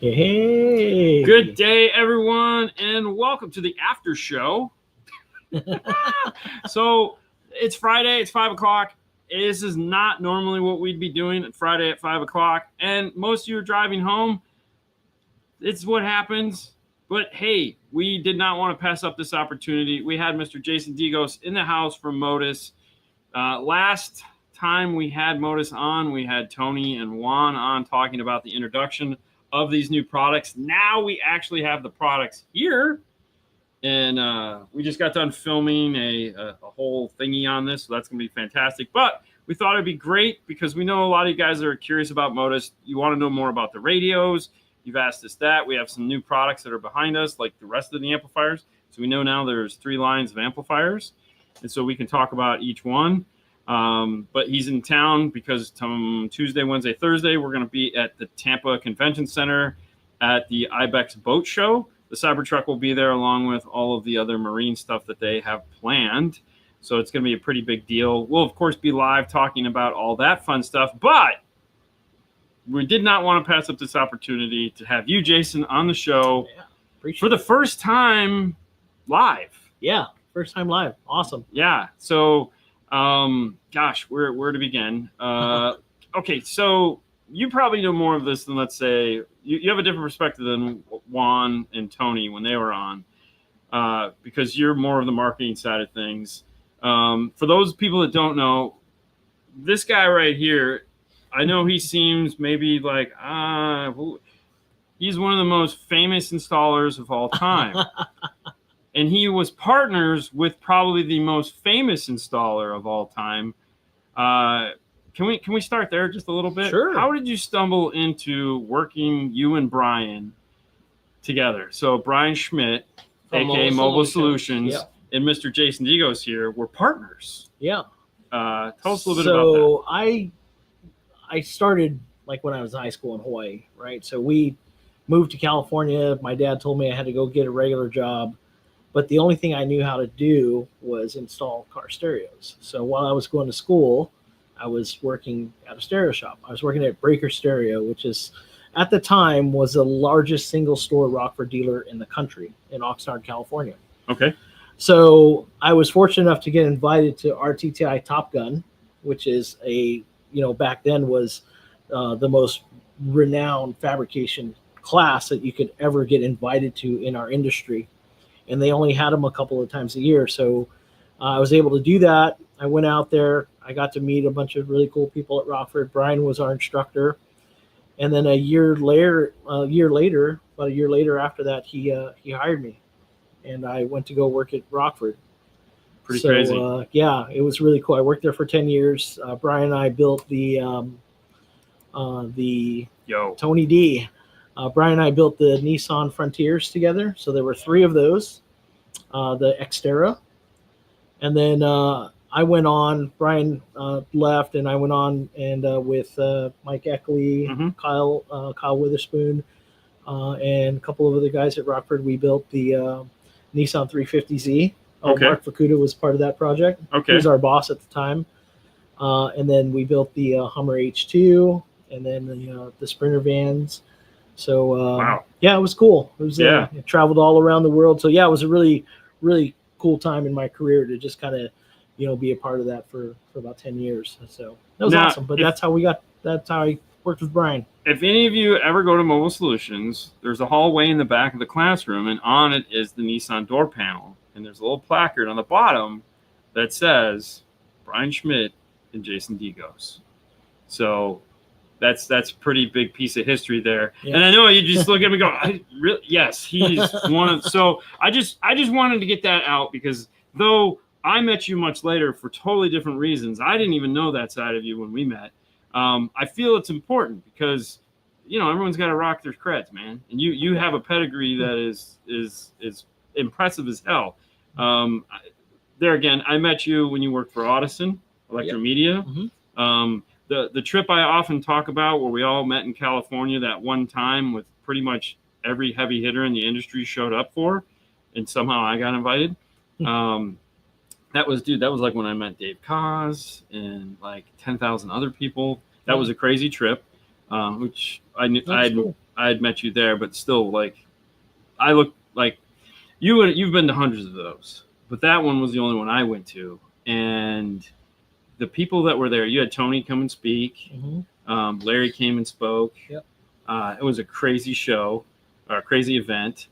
Hey. Good day, everyone, and welcome to the after show. So it's Friday, it's 5 o'clock. This is not normally what we'd be doing at Friday at 5 o'clock, and most of you are driving home. It's what happens. But hey, we did not want to pass up this opportunity. We had Mr. Jason Digos in the house from Modus. Last time we had Modus on, we had Tony and Juan on talking about the introduction of these new products. Now we actually have the products here, and we just got done filming a whole thingy on this, so that's going to be fantastic. But we thought it'd be great because we know a lot of you guys are curious about Modus. You want to know more about the radios. You've asked us that. We have some new products that are behind us, like the rest of the amplifiers. So we know now there's 3 lines of amplifiers, and so we can talk about each one. But he's in town because Tuesday, Wednesday, Thursday, we're going to be at the Tampa Convention Center at the IBEX Boat Show. The Cybertruck will be there along with all of the other marine stuff that they have planned. So it's going to be a pretty big deal. We'll, of course, be live talking about all that fun stuff, but we did not want to pass up this opportunity to have you, Jason, on the show for the first time live. Yeah, first time live. Awesome. Yeah. So, gosh, where to begin? Okay, so you probably know more of this than, let's say, you have a different perspective than Juan and Tony when they were on, because you're more of the marketing side of things. For those people that don't know, this guy right here, I know he seems maybe like, he's one of the most famous installers of all time. And he was partners with probably the most famous installer of all time. Can we start there just a little bit? Sure. How did you stumble into working, you and Brian, together? So Brian Schmidt, aka Mobile Solutions, and Mr. Jason Digos here were partners. Yeah. Tell us a little bit about that. So I started like when I was in high school in Hawaii, right? So we moved to California. My dad told me I had to go get a regular job, but the only thing I knew how to do was install car stereos. So while I was going to school, I was working at a stereo shop. I was working at Breaker Stereo, which is at the time was the largest single store Rockford dealer in the country in Oxnard, California. Okay. So I was fortunate enough to get invited to RTTI Top Gun, which is back then was the most renowned fabrication class that you could ever get invited to in our industry. And they only had them a couple of times a year. So I was able to do that. I went out there. I got to meet a bunch of really cool people at Rockford. Brian was our instructor. And then about a year later after that, he hired me. And I went to go work at Rockford. Pretty crazy. Yeah, it was really cool. I worked there for 10 years. Brian and I built the Tony D. Brian and I built the Nissan Frontiers together. So there were 3 of those, the Xterra. And then I went on, Brian left, and I went on and with Mike Eckley, Kyle Witherspoon, and a couple of other guys at Rockford, we built the Nissan 350Z. Okay. Mark Fukuda was part of that project. Okay. He was our boss at the time. And then we built the Hummer H2 and then the Sprinter vans. So, wow. Yeah, it was cool. It was, it traveled all around the world. So, yeah, it was a really, really cool time in my career to just kind of, be a part of that for about 10 years. So that was awesome. But that's how I worked with Brian. If any of you ever go to Mobile Solutions, there's a hallway in the back of the classroom, and on it is the Nissan door panel. And there's a little placard on the bottom that says Brian Schmidt and Jason Digos. So that's a pretty big piece of history there. Yeah. And I know you just look at me and go, yes, he's one of. So I just wanted to get that out because though I met you much later for totally different reasons, I didn't even know that side of you when we met. I feel it's important because everyone's got to rock their creds, man, and you have a pedigree that is impressive as hell. There again, I met you when you worked for Audison Electromedia. Yep. Mm-hmm. The trip I often talk about where we all met in California that one time with pretty much every heavy hitter in the industry showed up for, and somehow I got invited. That was like when I met Dave Kaz and like 10,000 other people. That was a crazy trip, which I knew I had met you there, but still, like, I look like you've been to hundreds of those, but that one was the only one I went to, and the people that were there, you had Tony come and speak. Larry came and spoke. Yep. It was a crazy show, or a crazy event.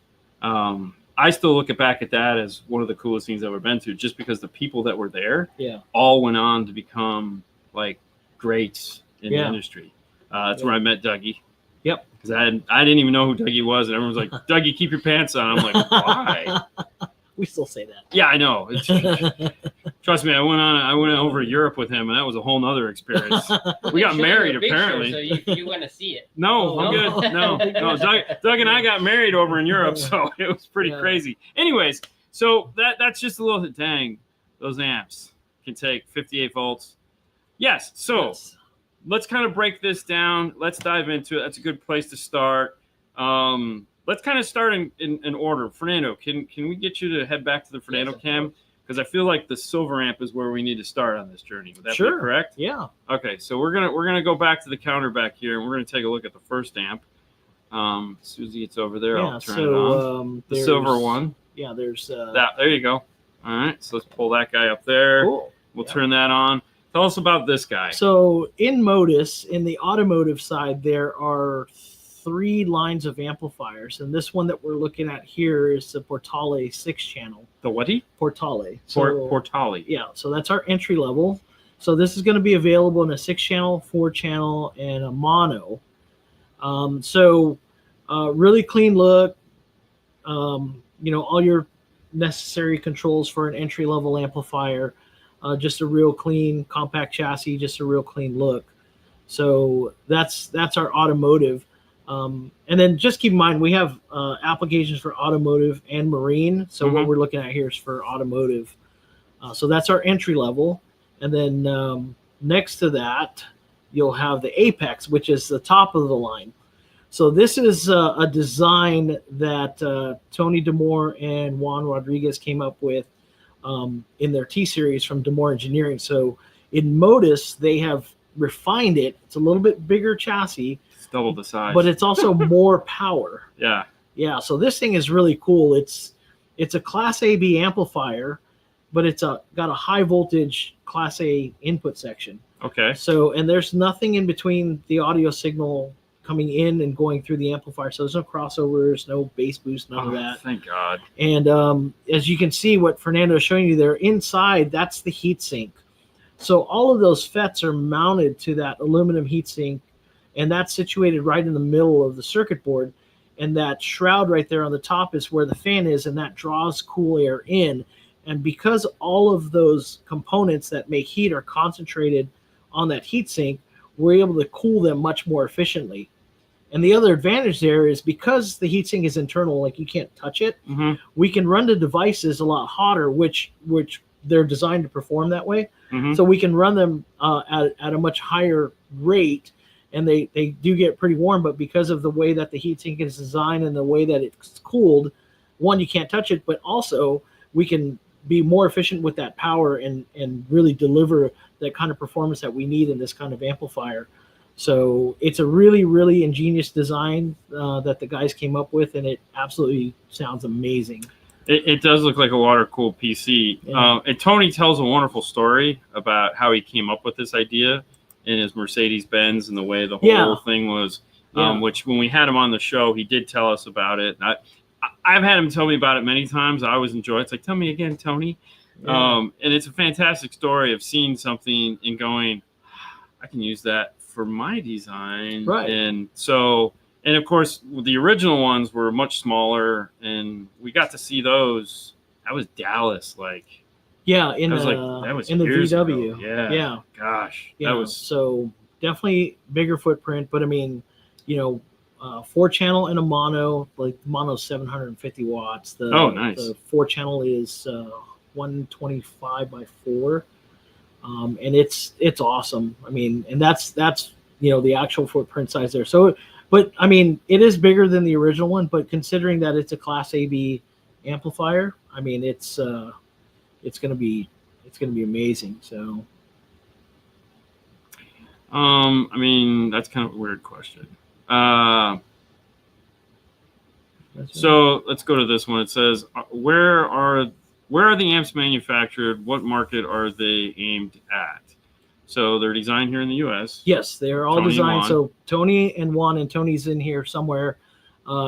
I still look back at that as one of the coolest things I've ever been to, just because the people that were there all went on to become like greats in the industry. That's where I met Dougie. Yep. Because I didn't even know who Dougie was, and everyone was like, "Dougie, keep your pants on." I'm like, "Why?" We still say that. Yeah, I know. Trust me, I went over to Europe with him, and that was a whole nother experience. We got married, apparently. So you want to see it? No, I'm good. No. Doug and I got married over in Europe, so it was pretty crazy. Anyways, so that's just a little dang. Those amps can take 58 volts. Yes. So let's kind of break this down. Let's dive into it. That's a good place to start. Let's kind of start in order. Fernando, can we get you to head back to the Fernando cam? Because I feel like the silver amp is where we need to start on this journey. Would that be correct? Yeah. Okay, so we're gonna go back to the counter back here, and we're gonna take a look at the first amp. Susie gets over there. I'll turn it on. The silver one. Yeah, there's that. There you go. All right, so let's pull that guy up there. Cool. We'll turn that on. Tell us about this guy. So in Modus, in the automotive side, there are 3 lines of amplifiers, and this one that we're looking at here is the Portale 6-channel. The what-y? Portale. Portale. Yeah, so that's our entry level. So this is going to be available in a 6-channel, 4-channel, and a mono. Really clean look. All your necessary controls for an entry level amplifier. Just a real clean, compact chassis. Just a real clean look. So that's our automotive. And then just keep in mind, we have applications for automotive and marine. So what we're looking at here is for automotive. So that's our entry level. And then next to that, you'll have the Apex, which is the top of the line. So this is a design that Tony Demore and Juan Rodriguez came up with in their T-Series from Demore Engineering. So in Modus, they have refined it. It's a little bit bigger chassis. It's double the size. But it's also more power. Yeah. Yeah, so this thing is really cool. It's a Class AB amplifier, but it's got a high voltage Class A input section. Okay. So, and there's nothing in between the audio signal coming in and going through the amplifier. So there's no crossovers, no bass boost, none of that. Thank God. And as you can see, what Fernando is showing you there, inside, that's the heatsink. So all of those FETs are mounted to that aluminum heatsink, and that's situated right in the middle of the circuit board. And that shroud right there on the top is where the fan is, and that draws cool air in. And because all of those components that make heat are concentrated on that heatsink, we're able to cool them much more efficiently. And the other advantage there is because the heatsink is internal, like you can't touch it, we can run the devices a lot hotter, which they're designed to perform that way. So we can run them at a much higher rate, and they do get pretty warm. But because of the way that the heatsink is designed and the way that it's cooled, one, you can't touch it, but also we can be more efficient with that power and really deliver that kind of performance that we need in this kind of amplifier. So it's a really, really ingenious design that the guys came up with, and it absolutely sounds amazing. It does look like a water-cooled PC. Yeah. And Tony tells a wonderful story about how he came up with this idea in his Mercedes-Benz and the way the whole thing was, which when we had him on the show, he did tell us about it. And I've had him tell me about it many times. I always enjoy it. It's like, tell me again, Tony. And it's a fantastic story of seeing something and going, I can use that for my design. Right. And so, and of course, the original ones were much smaller, and we got to see those. That was Dallas, like. Yeah, in the VW. Ago. Yeah. Gosh. Yeah. That was so definitely bigger footprint, but I mean, 4-channel and a mono, like mono 750 watts. Nice. The 4-channel is 125 by 4. And it's awesome. I mean, and that's the actual footprint size there. So, but I mean, it is bigger than the original one, but considering that it's a Class AB amplifier, I mean, it's gonna be amazing. So, I mean, that's kind of a weird question. So let's go to this one. It says, where are the amps manufactured? What market are they aimed at? So they're designed here in the U.S. Yes, they're all Tony and designed. Juan. So Tony and Juan, and Tony's in here somewhere.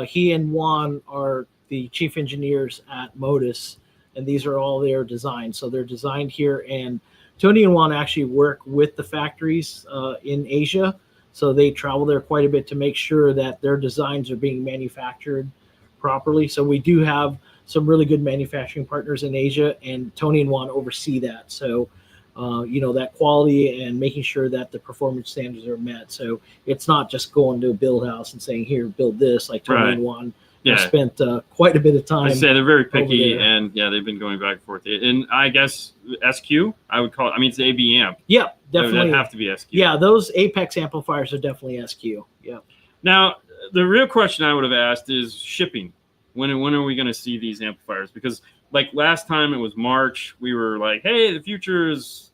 He and Juan are the chief engineers at Modus, and these are all their designs. So they're designed here, and Tony and Juan actually work with the factories in Asia. So they travel there quite a bit to make sure that their designs are being manufactured properly. So we do have some really good manufacturing partners in Asia, and Tony and Juan oversee that. So that quality and making sure that the performance standards are met. So it's not just going to a build house and saying, here, build this, like Tony and Juan have spent quite a bit of time. I say they're very picky, and they've been going back and forth. And I guess SQ, I would call it, it's the AB amp. Yeah, definitely. That'd have to be SQ. Yeah, those Apex amplifiers are definitely SQ. Yeah. Now, the real question I would have asked is shipping. When are we going to see these amplifiers? Because like last time it was March, we were like, hey, the future is,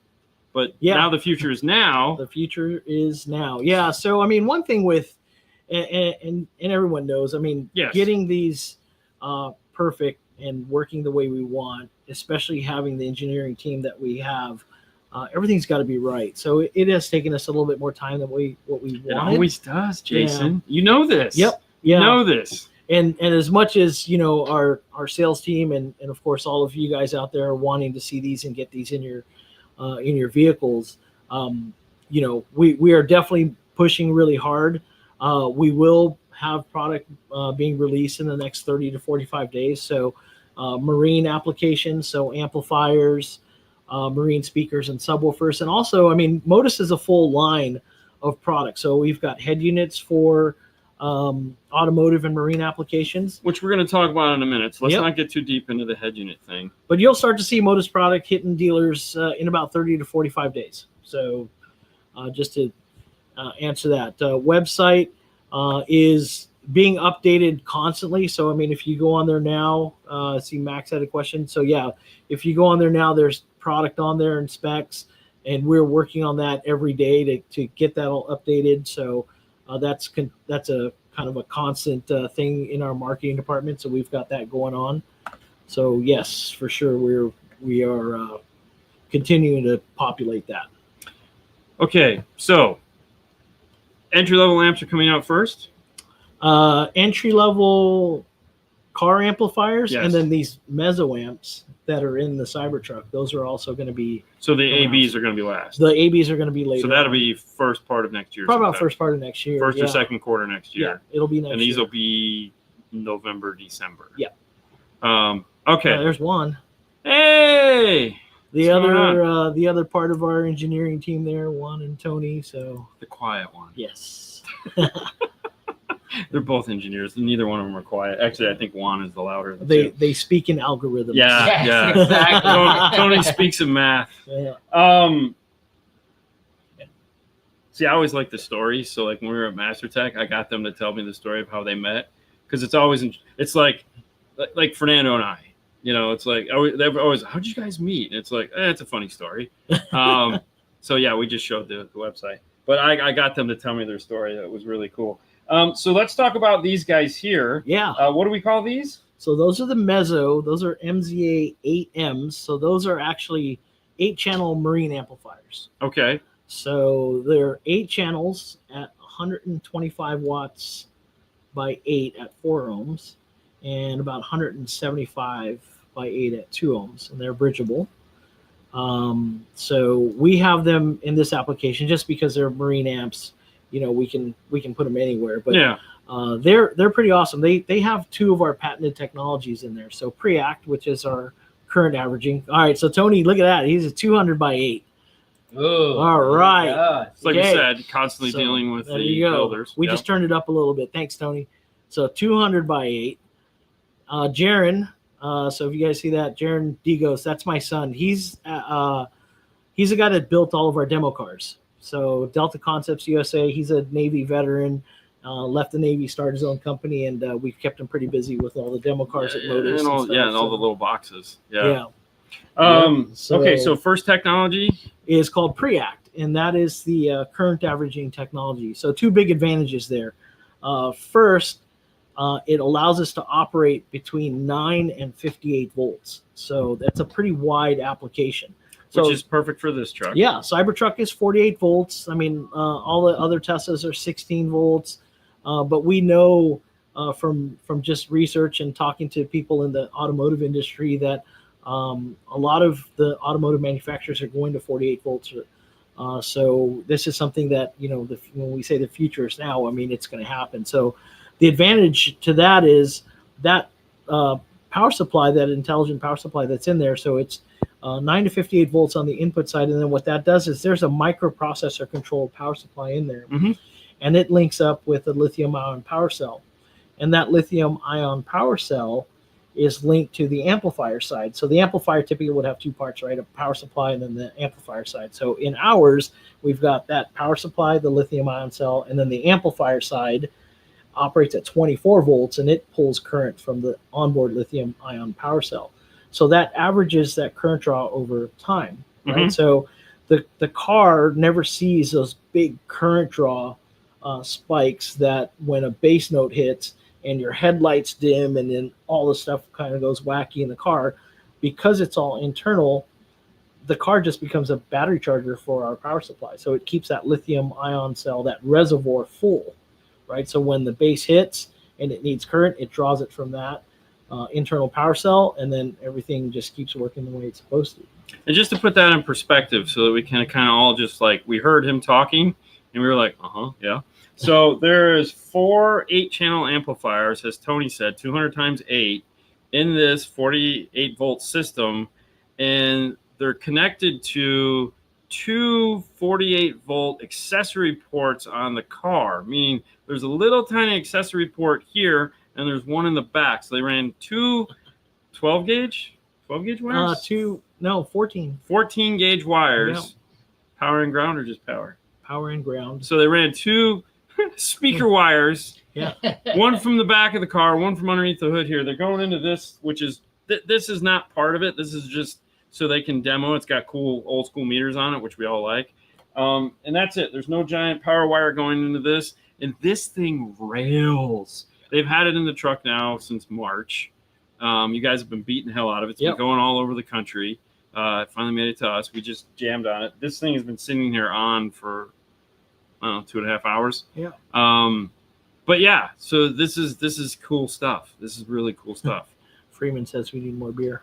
but now the future is now. The future is now. Yeah. So, one thing with, and everyone knows, getting these perfect and working the way we want, especially having the engineering team that we have, everything's got to be right. So it has taken us a little bit more time than what we wanted. It always does, Jason. Yeah. You know this. Yep. Yeah. You know this. And as much as our sales team and of course all of you guys out there are wanting to see these and get these in your vehicles, we are definitely pushing really hard. We will have product being released in the next 30 to 45 days. So marine applications, so amplifiers, marine speakers and subwoofers, and also Modus is a full line of products. So we've got head units for automotive and marine applications, which we're going to talk about in a minute. So let's not get too deep into the head unit thing. But you'll start to see Modus product hitting dealers in about 30 to 45 days. So just to answer that, website is being updated constantly. So if you go on there now, see Max had a question. So if you go on there now, there's product on there and specs, and we're working on that every day to get that all updated. So that's a kind of a constant thing in our marketing department. So we've got that going on. So yes, for sure, we are continuing to populate that. Okay, so entry level amps are coming out first. Entry level car amplifiers, yes. And then these meso amps that are in the Cybertruck. Those are also going to be. So the ABs are going to be last. The ABs are going to be later. So that'll be first part of next year. Probably about first part of next year. First or second quarter next year. Yeah, it'll be next year. And these will be November, December. Yeah. Okay. There's one. Hey. The other part of our engineering team there, Juan and Tony. So the quiet one. Yes. They're both engineers. Neither one of them are quiet. Actually, I think Juan is the louder. They speak in algorithms. Yeah, Exactly. Tony speaks in math. Yeah. See, I always like the stories. So, like when we were at MasterTech, I got them to tell me the story of how they met, because it's like Fernando and I. It's like they're always, how'd you guys meet? And it's like, it's a funny story. So yeah, we just showed the website, but I got them to tell me their story. That was really cool. So let's talk about these guys here. Yeah. What do we call these? So those are the Meso. Those are MZA 8Ms. So those are actually 8-channel marine amplifiers. Okay. So they're 8 channels at 125 watts by 8 at 4 ohms, and about 175 by 8 at 2 ohms, and they're bridgeable. So we have them in this application just because they're marine amps. We can put them anywhere, but yeah, they're pretty awesome. They have 2 of our patented technologies in there. So Preact, which is our current averaging. All right, so Tony, look at that. He's a 200 by 8. Oh, all right. It's like you said, constantly dealing with the builders. We just turned it up a little bit. Thanks, Tony. So 200 by 8. Jaron. So if you guys see that, Jaron Digos, that's my son. He's the guy that built all of our demo cars. So Delta Concepts USA, he's a Navy veteran, left the Navy, started his own company, and we've kept him pretty busy with all the demo cars at Modus. And all the little boxes. Yeah. Okay, so first technology is called Preact, and that is the current averaging technology. So 2 big advantages there. First, it allows us to operate between 9 and 58 volts. So that's a pretty wide application. So, which is perfect for this truck. yeah, Cybertruck is 48 volts. I mean, all the other Teslas are 16 volts. But we know from just research and talking to people in the automotive industry that a lot of the automotive manufacturers are going to 48 volts. So this is something that, when we say the future is now, I mean, it's going to happen. So the advantage to that is that power supply, that intelligent power supply that's in there. So it's 9 to 58 volts on the input side. And then what that does is there's a microprocessor controlled power supply in there. Mm-hmm. And it links up with a lithium ion power cell. And that lithium ion power cell is linked to the amplifier side. So the amplifier typically would have two parts, right? A power supply and then the amplifier side. So in ours, we've got that power supply, the lithium ion cell, and then the amplifier side operates at 24 volts and it pulls current from the onboard lithium ion power cell. So that averages that current draw over time, right? Mm-hmm. So the car never sees those big current draw spikes that when a bass note hits and your headlights dim and then all the stuff kind of goes wacky in the car. Because it's all internal, the car just becomes a battery charger for our power supply. So it keeps that lithium ion cell, that reservoir, full, right? So when the bass hits and it needs current, it draws it from that internal power cell, and then everything just keeps working the way it's supposed to. And just to put that in perspective so that we can kind of all just like, we heard him talking and we were like, yeah. So there's 4 8-channel amplifiers, as Tony said, 200 times 8 in this 48 volt system. And they're connected to 2 48 volt accessory ports on the car, meaning there's a little tiny accessory port here and there's one in the back. So they ran 2 12 gauge wires? 14 gauge wires. Yeah. Power and ground, or just power? Power and ground. So they ran 2 speaker wires. Yeah. One from the back of the car, one from underneath the hood here. They're going into this, which is, this is not part of it. This is just so they can demo. It's got cool old school meters on it, which we all like. And that's it. There's no giant power wire going into this. And this thing rails. They've had it in the truck now since March. You guys have been beating the hell out of it. It's been going all over the country. It finally made it to us. We just jammed on it. This thing has been sitting here on for, I don't know, 2.5 hours. Yeah. But yeah, so this is cool stuff. This is really cool stuff. Freeman says we need more beer.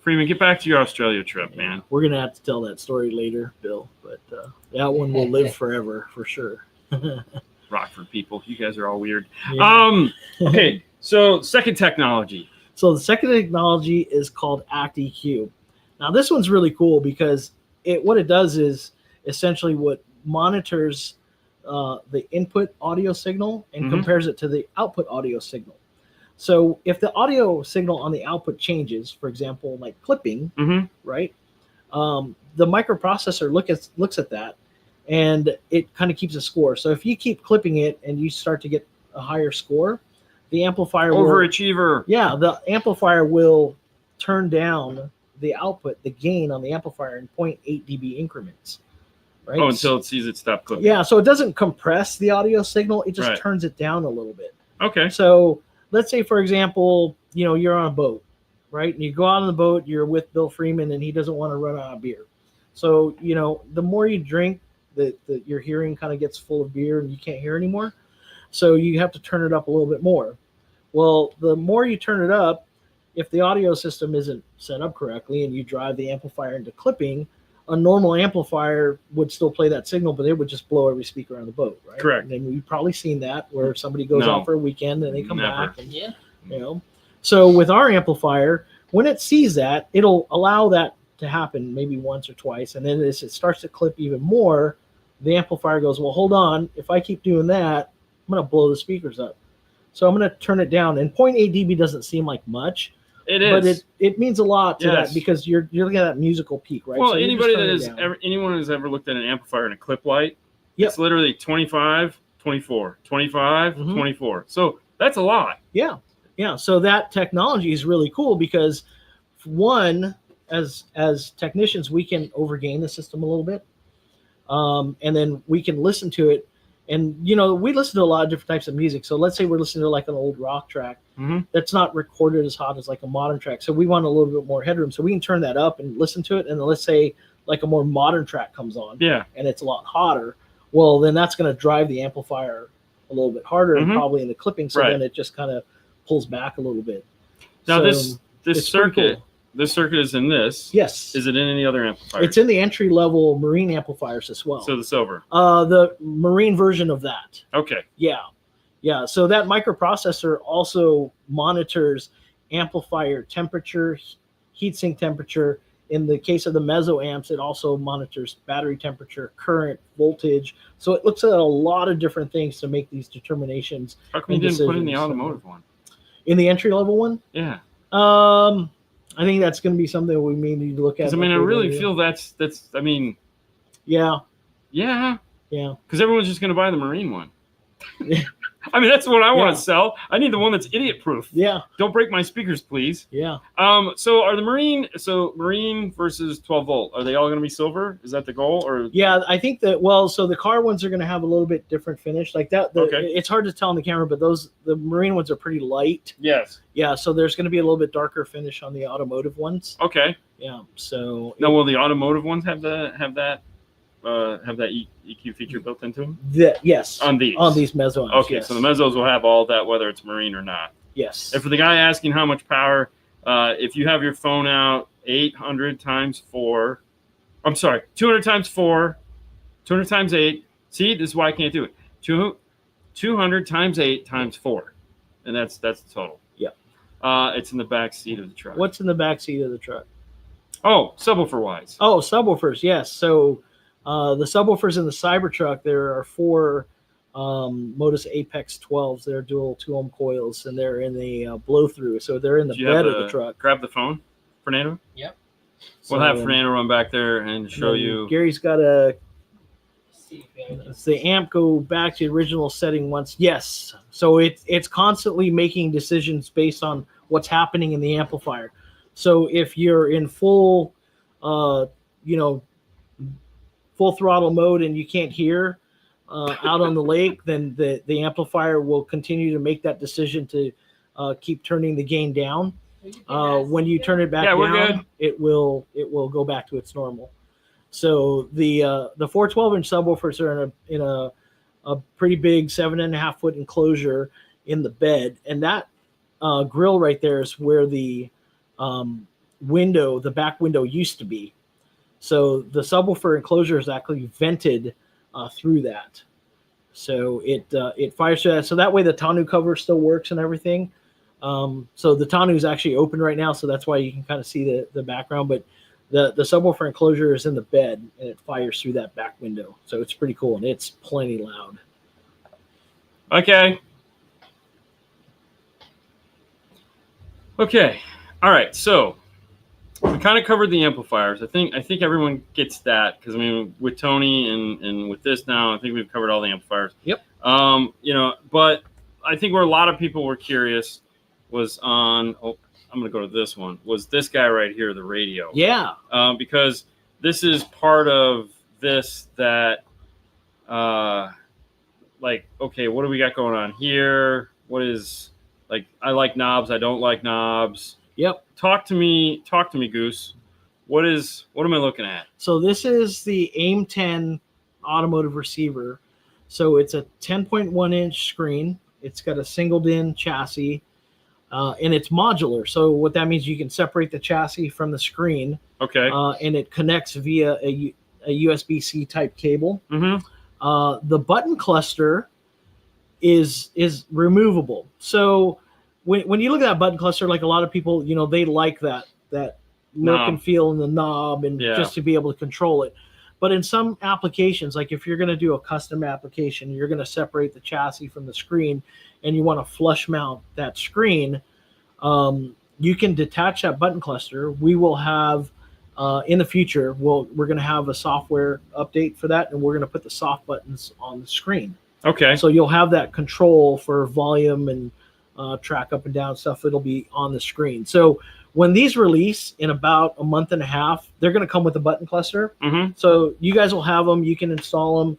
Freeman, get back to your Australia trip, man. We're gonna have to tell that story later, Bill. But that one will live forever for sure. Rockford people, you guys are all weird. Yeah. Okay, so second technology. So the second technology is called ActEQ. Now this one's really cool because what it does is essentially what monitors the input audio signal and compares it to the output audio signal. So if the audio signal on the output changes, for example, like clipping, right? The microprocessor looks at that and it kind of keeps a score. So if you keep clipping it and you start to get a higher score, the amplifier overachiever. The amplifier will turn down the output, the gain on the amplifier in 0.8 dB increments. Right? Oh, until it sees it stop clipping. Yeah, so it doesn't compress the audio signal, it just turns it down a little bit. Okay. So let's say, for example, you're on a boat, right? And you go out on the boat, you're with Bill Freeman, and he doesn't want to run out of beer. So, the more you drink, your hearing kind of gets full of beer and you can't hear anymore. So you have to turn it up a little bit more. Well, the more you turn it up, if the audio system isn't set up correctly and you drive the amplifier into clipping, a normal amplifier would still play that signal, but it would just blow every speaker on the boat, right? Correct. And you've probably seen that where somebody goes off for a weekend and they come back. And, So with our amplifier, when it sees that, it'll allow that to happen maybe once or twice. And then as it starts to clip even more, the amplifier goes, well, hold on. If I keep doing that, I'm going to blow the speakers up. So I'm going to turn it down. And 0.8 dB doesn't seem like much. It is. But it means a lot to that because you're looking at that musical peak, right? Well, so anyone who's ever looked at an amplifier in a clip light, Yep. it's literally 25, 24, 25, 24. So that's a lot. Yeah. Yeah. So that technology is really cool because one, as technicians, we can overgain the system a little bit. And then we can listen to it And we listen to a lot of different types of music. So let's say we're listening to like an old rock track that's not recorded as hot as like a modern track. So we want a little bit more headroom. So we can turn that up and listen to it. And let's say like a more modern track comes on, and it's a lot hotter. Well, then that's going to drive the amplifier a little bit harder and probably in the clipping. So then it just kind of pulls back a little bit. Now so this circuit, cool. This circuit is in this. Yes. Is it in any other amplifier? It's in the entry level Marine amplifiers as well. So the silver. The Marine version of that. Okay. Yeah. So that microprocessor also monitors amplifier temperature, heatsink temperature. In the case of the meso amps, it also monitors battery temperature, current, voltage. So it looks at a lot of different things to make these determinations. How come you didn't put in the automotive one? In the entry level one? Yeah. I think that's going to be something we may need to look at. I mean, I really feel that's. I mean. Yeah. Yeah. Yeah. Because everyone's just going to buy the Marine one. I mean, that's what I want to sell. I need the one that's idiot proof. Yeah. Don't break my speakers, please. Yeah. So are the Marine versus 12 volt, are they all going to be silver? Is that the goal? Or yeah, I think that, so the car ones are going to have a little bit different finish like that. It's hard to tell on the camera, but the Marine ones are pretty light. Yes. Yeah. So there's going to be a little bit darker finish on the automotive ones. Okay. Yeah. So now, will the automotive ones have that EQ feature built into them? Yes. On these meso amps. Okay, yes. so the mesos will have all that, whether it's Marine or not. Yes. And for the guy asking how much power, if you have your phone out 800 times 4, I'm sorry, 200 times 4, 200 times 8. See, this is why I can't do it. 200 times 8 times 4, and that's the total. Yeah. It's in the back seat of the truck. What's in the back seat of the truck? Oh, subwoofer wise. Oh, subwoofers. Yes. So. The subwoofers in the Cybertruck, there are 4 Modus Apex 12s. They're dual 2-ohm coils, and they're in the blow-through. So they're in the bed of the truck. Grab the phone, Fernando? Yep. We'll have Fernando run back there and show you. Gary's got the amp go back to the original setting once. Yes. So it's constantly making decisions based on what's happening in the amplifier. So if you're in full throttle mode and you can't hear out on the lake, then the amplifier will continue to make that decision to keep turning the gain down. When you turn it back down, it will go back to its normal. So the 412-inch subwoofers are in a pretty big 7.5 foot enclosure in the bed, and that grill right there is where the back window used to be. So the subwoofer enclosure is actually vented through that. So it fires through that. So that way the tonneau cover still works and everything. So the tonneau is actually open right now, so that's why you can kind of see the background. But the subwoofer enclosure is in the bed, and it fires through that back window. So it's pretty cool, and it's plenty loud. Okay. All right. So we kind of covered the amplifiers. I think everyone gets that because, I mean, with Tony and with this now, I think we've covered all the amplifiers. Yep. But I think where a lot of people were curious was on. Oh, I'm going to go to this one. Was this guy right here, the radio? Yeah. Because this is part of this that, okay, what do we got going on here? What is I like knobs. I don't like knobs. Yep. Talk to me, Goose. What am I looking at? So this is the AIM 10 automotive receiver. So it's a 10.1 inch screen. It's got a single DIN chassis, and it's modular. So what that means, you can separate the chassis from the screen. Okay. And it connects via a USB-C type cable. Mm-hmm. The button cluster is removable. So when you look at that button cluster, like a lot of people, they like that look and feel in the knob and just to be able to control it. But in some applications, like if you're going to do a custom application, you're going to separate the chassis from the screen and you want to flush mount that screen, you can detach that button cluster. We will have, in the future, we're going to have a software update for that, and we're going to put the soft buttons on the screen. Okay. So you'll have that control for volume and track up and down stuff. It'll be on the screen. So when these release in about a month and a half, they're going to come with a button cluster. Mm-hmm. So you guys will have them. You can install them,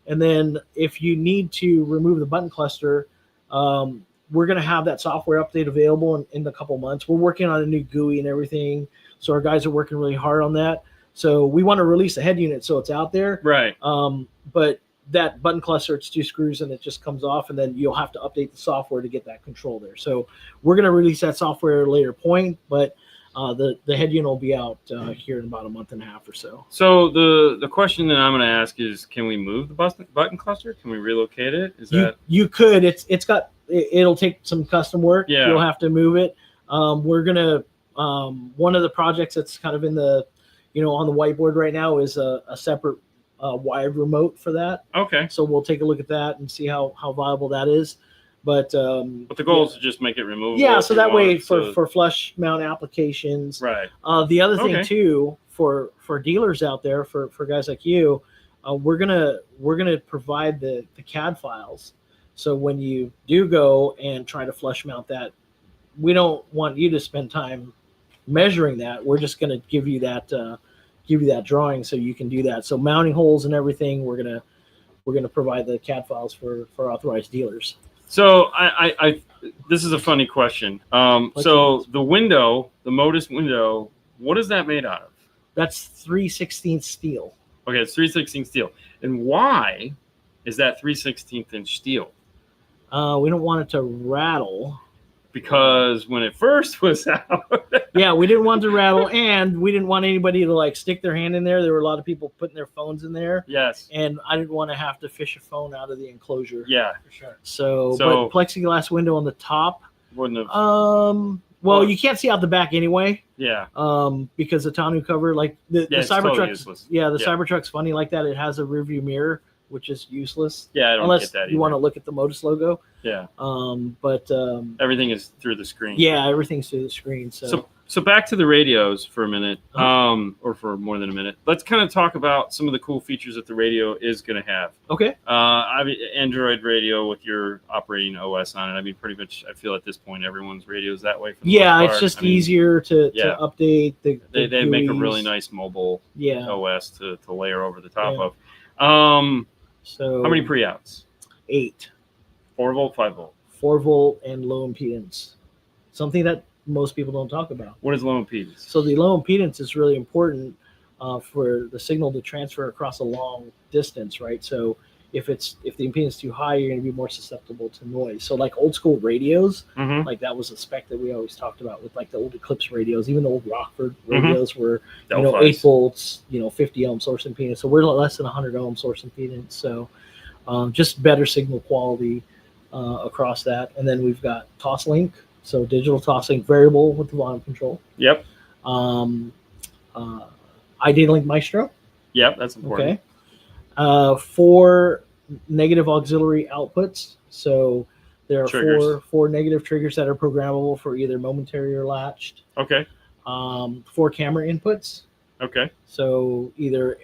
And then if you need to remove the button cluster, we're going to have that software update available in a couple months. We're working on a new GUI and everything. So our guys are working really hard on that. So we want to release the head unit so it's out there. Right. But that button cluster, it's 2 screws and it just comes off, and then you'll have to update the software to get that control there. So we're going to release that software at a later point, but the head unit will be out here in about a month and a half or so. So the question that I'm going to ask is, can we move the button cluster? Can we relocate it? You could. It'll take some custom work. Yeah. You'll have to move it. We're gonna one of the projects that's kind of in the on the whiteboard right now is a separate wired remote for that. Okay. So we'll take a look at that and see how viable that is. But the goal is to just make it removable. Yeah, so that way for flush mount applications. Right. The other thing too for dealers out there, for guys like you, we're gonna provide the CAD files. So when you do go and try to flush mount that, we don't want you to spend time measuring that. We're just going to give you that drawing so you can do that. So mounting holes and everything, we're gonna provide the CAD files for authorized dealers. So I this is a funny question. So the window, the Modus window, what is that made out of? That's 3/16 steel. Okay, it's 3/16 steel. And why is that 3/16 inch steel? We don't want it to rattle. Because when it first was out. Yeah, we didn't want it to rattle, and we didn't want anybody to stick their hand in there. There were a lot of people putting their phones in there. Yes. And I didn't want to have to fish a phone out of the enclosure. Yeah, for sure. So but plexiglass window on the top. Wouldn't have. Well, you can't see out the back anyway. Yeah. Because the tonneau cover, the Cybertruck. Totally useless. Yeah, the Cybertruck's funny like that. It has a rear view mirror, which is useless. Yeah, I don't unless get that either. You want to look at the Modus logo. Yeah. But everything is through the screen. Yeah, everything's through the screen. So back to the radios for a minute, or for more than a minute. Let's kind of talk about some of the cool features that the radio is going to have. Okay. Android radio with your operating OS on it. I mean, pretty much, I feel at this point everyone's radio is that way. For the most part. It's just easier to update. They make a really nice mobile OS to layer over the top of. So how many pre-outs? 8. 4 volt, 5 volt. 4 volt and low impedance. Something that most people don't talk about. What is low impedance? So the low impedance is really important for the signal to transfer across a long distance, right? So if the impedance is too high, you're going to be more susceptible to noise. So like old school radios, like that was a spec that we always talked about with the old Eclipse radios. Even the old Rockford radios were 8 volts, 50 ohm source impedance. So we're less than 100 ohm source impedance. So just better signal quality across that. And then we've got Toslink. So digital Toslink variable with the volume control. Yep. ID Link Maestro. Yep, that's important. Okay. 4 negative auxiliary outputs. So there are 4 negative triggers that are programmable for either momentary or latched. Okay. 4 camera inputs. Okay. So either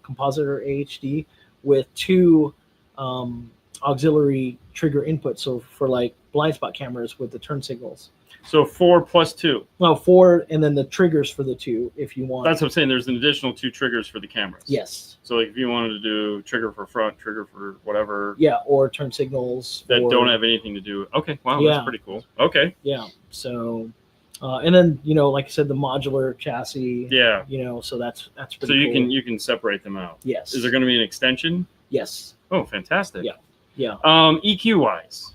composite or AHD with 2 auxiliary trigger inputs. So for blind spot cameras with the turn signals. So 4 plus 2. No, 4, and then the triggers for the 2 if you want. That's what I'm saying. There's an additional 2 triggers for the cameras. Yes. So if you wanted to do trigger for front, trigger for whatever. Yeah, or turn signals that don't have anything to do. Okay, wow, that's pretty cool. Okay. Yeah. So, and then like I said, the modular chassis. Yeah. So that's pretty. So you can separate them out. Yes. Is there going to be an extension? Yes. Oh, fantastic. Yeah. Yeah. EQ wise.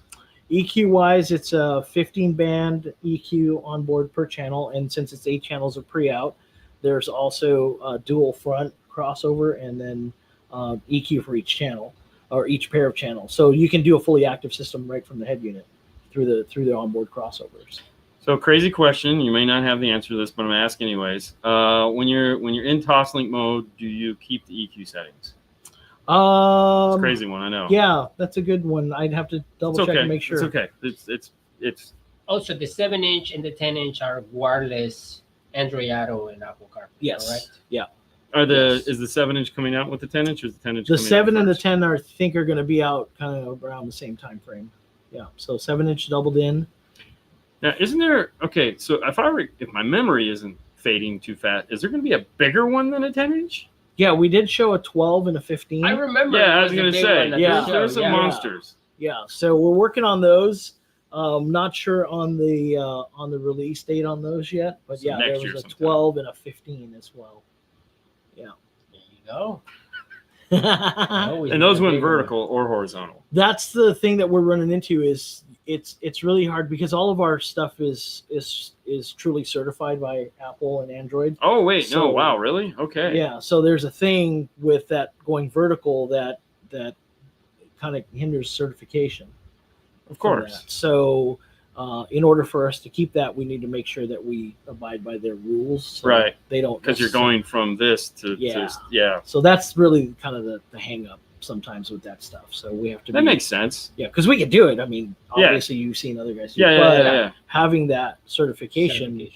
EQ wise, it's a 15 band EQ on board per channel, and since it's 8 channels of pre-out, there's also a dual front crossover and then EQ for each channel or each pair of channels. So you can do a fully active system right from the head unit through the onboard crossovers. So crazy question. You may not have the answer to this, but I'm gonna ask anyways. When you're in Toslink mode, do you keep the EQ settings? It's a crazy one, I know. Yeah, that's a good one. I'd have to double check and make sure. It's okay. It's also the 7-inch and the 10-inch are wireless Android Auto and Apple CarPlay. Yes. Right? Yeah. Is the 7-inch coming out with the 10-inch, or is the 10-inch? The 7 and the 10 I think are going to be out kind of around the same time frame. Yeah. So 7-inch doubled in. Now, isn't there? Okay, so if my memory isn't fading too fast, is there going to be a bigger one than a 10-inch? Yeah, we did show a 12 and a 15. I remember. Yeah, it I was the gonna big say, one at yeah, the there's show, some yeah. monsters. Yeah, so we're working on those. Not sure on the release date on those yet, but So yeah, there next year was a sometime. 12 and a 15 as well. There you go. And those went vertical or horizontal. That's the thing that we're running into is it's really hard because all of our stuff is truly certified by Apple and Android. Oh wait, So- no, wow, really? Okay. Yeah, so there's a thing with that going vertical that kind of hinders certification. Of from course. that. So in order for us to keep that, we need to make sure that we abide by their rules. So Right. They don't Because you're going from this to Yeah. yeah. So that's really kind of the hang up sometimes with that stuff. So we have to. That makes sense. Yeah, because we can do it. I mean, Yeah. obviously you've seen other guys do Yeah, it, yeah, but yeah. having that certification, Yeah.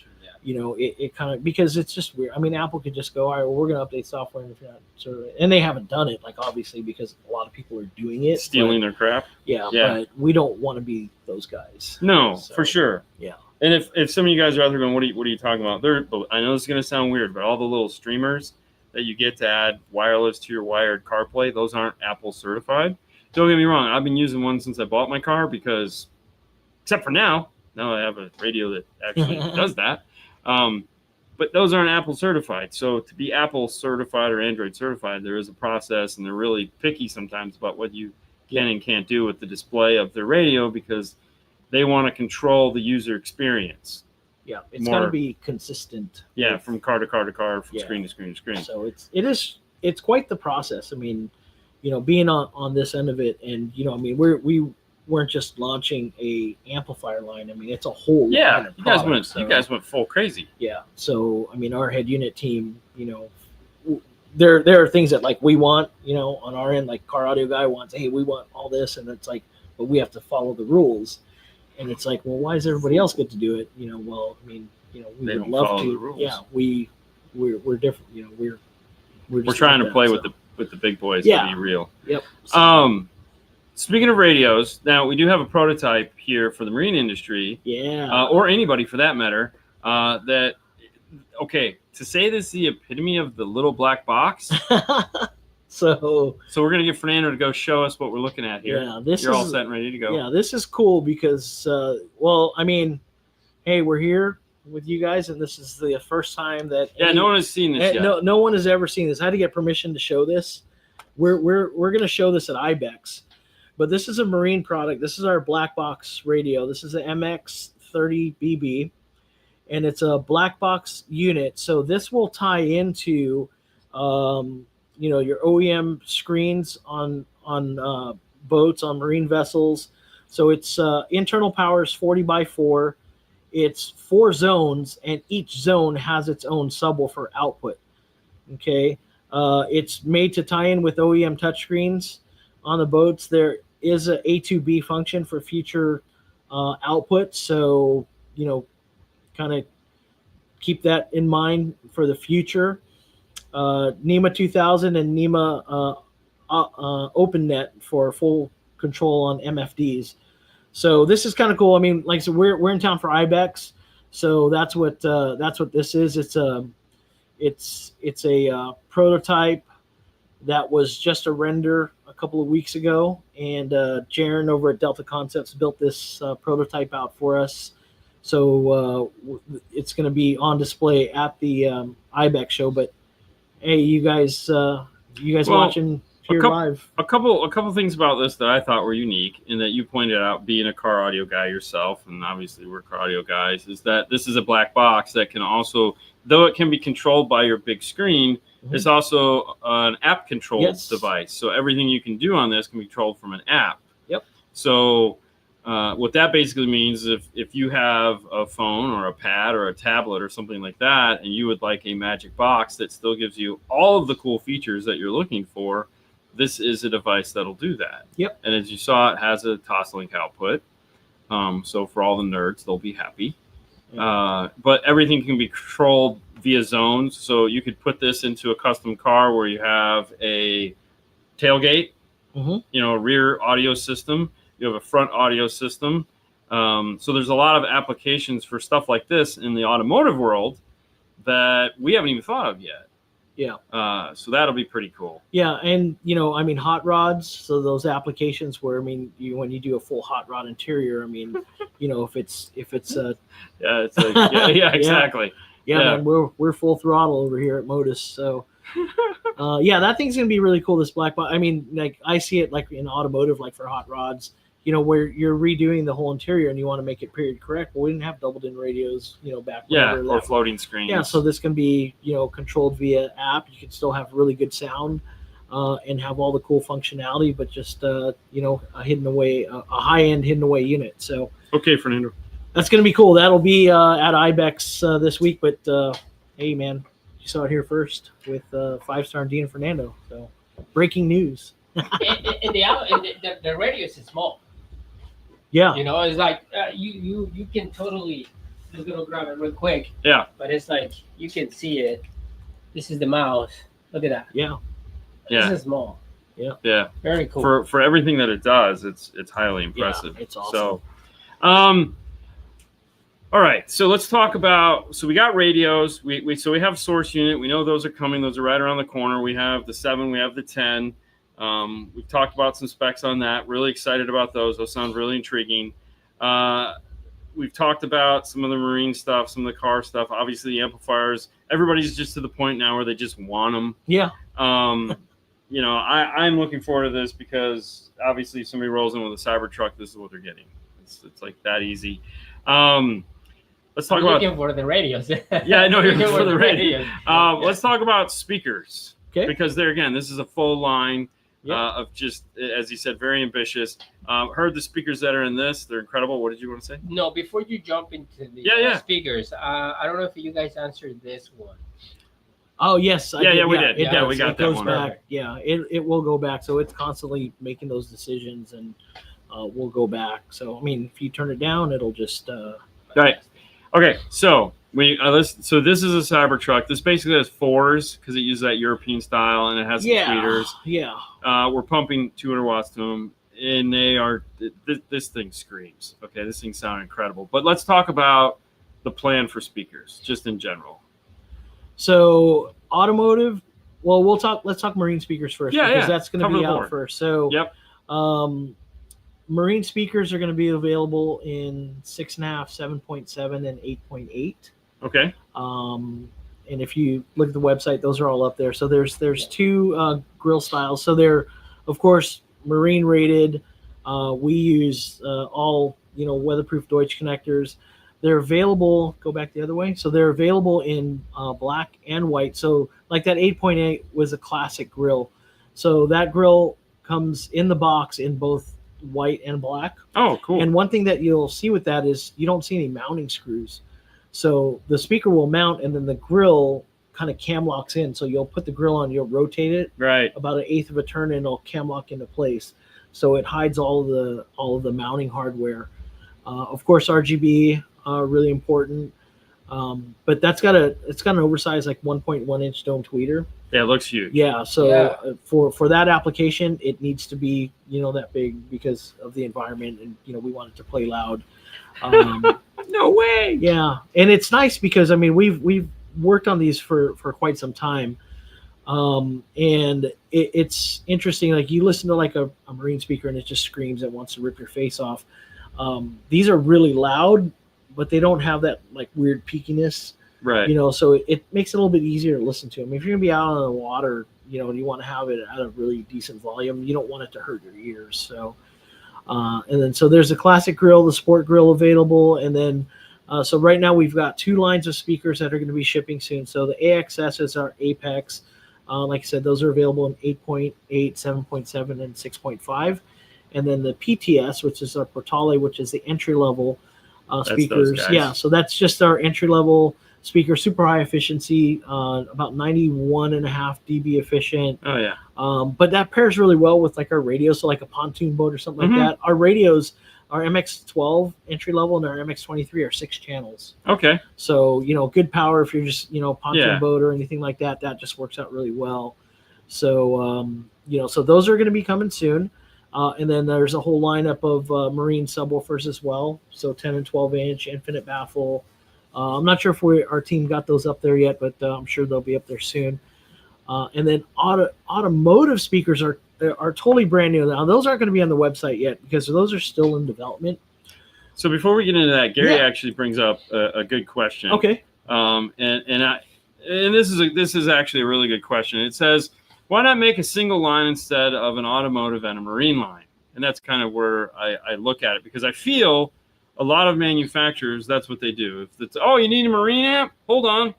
you know, it kind of, because it's just weird. I mean, Apple could just go, all right, well, we're going to update software, and if you're not certified, and they haven't done it, like obviously because a lot of people are doing it, Stealing but, their crap. yeah, Yeah. but we don't want to be those guys. No, So, for sure. Yeah. And if some of you guys are out there going, what are you talking about? I know this is going to sound weird, but all the little streamers that you get to add wireless to your wired CarPlay, those aren't Apple certified. Don't get me wrong. I've been using one since I bought my car because, except for now I have a radio that actually does that. But those aren't Apple certified. So to be Apple certified or Android certified, there is a process, and they're really picky sometimes about what you can and can't do with the display of their radio because they want to control the user experience. Yeah, it's More- got to be consistent. Yeah, with- from car to car to car, from Yeah. screen to screen to screen. So it's quite the process. I mean, you know, being on this end of it, and you know, I mean, we weren't just launching a amplifier line. I mean, it's a whole Yeah, line of you guys products. went you guys went full crazy. Yeah. So I mean, our head unit team, you know, there are things that like we want, you know, on our end, like car audio guy wants, hey, we want all this, and it's like, but we have to follow the rules. And it's like, well, why does everybody else get to do it? You know, well, I mean, you know, we They would don't love follow to. the rules. Yeah, we're different. You know, we're We're just trying like to play that, with the big boys Yeah. to be real. Yep. Speaking of radios, now we do have a prototype here for the marine industry, Yeah. or anybody for that matter. To say this is the epitome of the little black box. So So we're gonna get Fernando to go show us what we're looking at here. yeah, this You're is all set and ready to go. yeah, this is cool because well, I mean, hey, we're here with you guys, and this is the first time that Yeah, no one has seen this yet. no one has ever seen this. I had to get permission to show this. We're gonna show this at IBEX, but this is a marine product. This is our black box radio. This is an MX30BB, and it's a black box unit. So this will tie into you know, your OEM screens on boats, on marine vessels. So it's internal power is 40x4. It's 4 zones, and each zone has its own subwoofer output. Okay, it's made to tie in with OEM touchscreens on the boats. There is a A2B function for future output, so you know, kind of keep that in mind for the future. NEMA 2000 and NEMA OpenNet for full control on MFDs. So this is kind of cool. I mean, like I said, we're in town for IBEX, so that's what this is. It's a prototype that was just a render a couple of weeks ago, and Jaron over at Delta Concepts built this prototype out for us. So it's going to be on display at the IBEX show. But hey, you guys Well, watching here live? A couple things about this that I thought were unique, and that you pointed out, being a car audio guy yourself, and obviously we're car audio guys, is that this is a black box that can also, though it can be controlled by your big screen, it's also an app controlled device. So everything you can do on this can be controlled from an app. Yep. So what that basically means is if you have a phone or a pad or a tablet or something like that, and you would like a magic box that still gives you all of the cool features that you're looking for, this is a device that'll do that. Yep. And as you saw, it has a Toslink output. So for all the nerds, they'll be happy. But everything can be controlled via zones. So you could put this into a custom car where you have a tailgate, you know, a rear audio system. You have a front audio system. So there's a lot of applications for stuff like this in the automotive world that we haven't even thought of yet. Yeah. So that'll be pretty cool. Yeah, and I mean, hot rods. So those applications where, I mean, when you do a full hot rod interior, I mean, if it's Yeah, it's yeah, exactly. Yeah, man, we're full throttle over here at Modus. So, yeah, that thing's gonna be really cool. This black box. I mean, like I see it like in automotive, like for hot rods. Where you're redoing the whole interior and you want to make it period correct. Well, we didn't have doubled-in radios, back. Or floating screens. Yeah, so this can be, controlled via app. You can still have really good sound and have all the cool functionality, but just, a hidden away, a high-end hidden away unit. So okay, Fernando. That's going to be cool. That'll be at IBEX this week. But, hey, man, you saw it here first with 5-star Dean and Fernando. So breaking news. and the radius is small. Yeah. It's like you can totally just gonna grab it real quick. Yeah. But it's like you can see it. This is the mouse. Look at that. Yeah. This is small. Yeah. Yeah. Very cool. For everything that it does, it's highly impressive. Yeah, it's awesome. So, all right. So let's talk about. So we got radios. We have source unit. We know those are coming. Those are right around the corner. We have the 7. We have the 10. We've talked about some specs on that. Really excited about those. Those sound really intriguing. We've talked about some of the marine stuff, some of the car stuff. Obviously, the amplifiers. Everybody's just to the point now where they just want them. Yeah. I'm looking forward to this because obviously, if somebody rolls in with a Cybertruck, this is what they're getting. It's like that easy. Let's talk about looking for the radios. Yeah, I know you're looking for the radios. Yeah. Let's talk about speakers. Okay. Because this is a full line. Yeah. Of just, as you said, very ambitious. Heard the speakers that are in this. They're incredible. What did you want to say? No, before you jump into the speakers, I don't know if you guys answered this one. Oh, yes. We did. We got that goes one. back. Yeah, it will go back. So it's constantly making those decisions and we'll go back. So, I mean, if you turn it down, it'll just... Right. Okay, so... So this is a Cybertruck. This basically has 4s because it uses that European style and it has some tweeters. Yeah. We're pumping 200 watts to them, and they are. This thing screams. Okay, this thing sounds incredible. But let's talk about the plan for speakers, just in general. So automotive. Well, let's talk marine speakers first. Yeah, because that's going to be out board first. So yep. Marine speakers are going to be available in 6.5, 7.7, and 8.8. Okay. And if you look at the website, those are all up there. So there's 2 grill styles. So they're, of course, marine rated. We use all weatherproof Deutsch connectors. They're available. Go back the other way. So they're available in black and white. So like that 8.8 was a classic grill. So that grill comes in the box in both white and black. Oh, cool. And one thing that you'll see with that is you don't see any mounting screws. So the speaker will mount and then the grill kind of cam locks in. So you'll put the grill on, you'll rotate it about 1/8 of a turn and it'll cam lock into place. So it hides all of the mounting hardware. Of course, RGB, really important. But it's got an oversized like 1.1 inch dome tweeter. Yeah, it looks huge. Yeah. So for that application, it needs to be, that big because of the environment and, we want it to play loud. No way. Yeah, and it's nice because I mean we've worked on these for quite some time, and it's interesting. Like you listen to like a marine speaker and it just screams, it wants to rip your face off. These are really loud, but they don't have that like weird peakiness, right? So it makes it a little bit easier to listen to them. If you're gonna be out on the water, and you want to have it at a really decent volume, you don't want it to hurt your ears. So. And then so there's a classic grill, the sport grill available, and then so right now we've got 2 lines of speakers that are going to be shipping soon. So the AXS is our Apex. Like I said, those are available in 8.8, 7.7, and 6.5. And then the PTS, which is our Portale, which is the entry level speakers. Yeah, so that's just our entry level speaker, super high efficiency, about 91.5 dB efficient. Oh yeah. But that pairs really well with like our radio, so like a pontoon boat or something like that. Our radios, our MX12 entry level and our MX23 are 6 channels. Okay. So good power if you're just pontoon boat or anything like that. That just works out really well. So so those are going to be coming soon. And then there's a whole lineup of marine subwoofers as well. So 10 and 12 inch infinite baffle. I'm not sure if our team got those up there yet, but I'm sure they'll be up there soon. And then automotive speakers are totally brand new now. Those aren't going to be on the website yet because those are still in development. So before we get into that, Gary Yeah. actually brings up a good question. Okay. And this is actually a really good question. It says, why not make a single line instead of an automotive and a marine line? And that's kind of where I look at it, because I feel a lot of manufacturers, that's what they do. If it's, oh, you need a marine amp? Hold on.